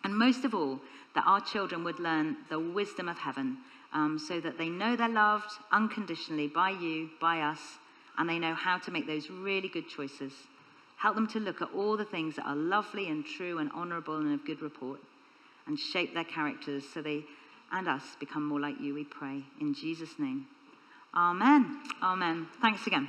and most of all, that our children would learn the wisdom of heaven, so that they know they're loved unconditionally by you, by us, and they know how to make those really good choices. Help them to look at all the things that are lovely and true and honourable and of good report, and shape their characters so they and us become more like you, we pray. In Jesus' name. Amen. Amen. Thanks again.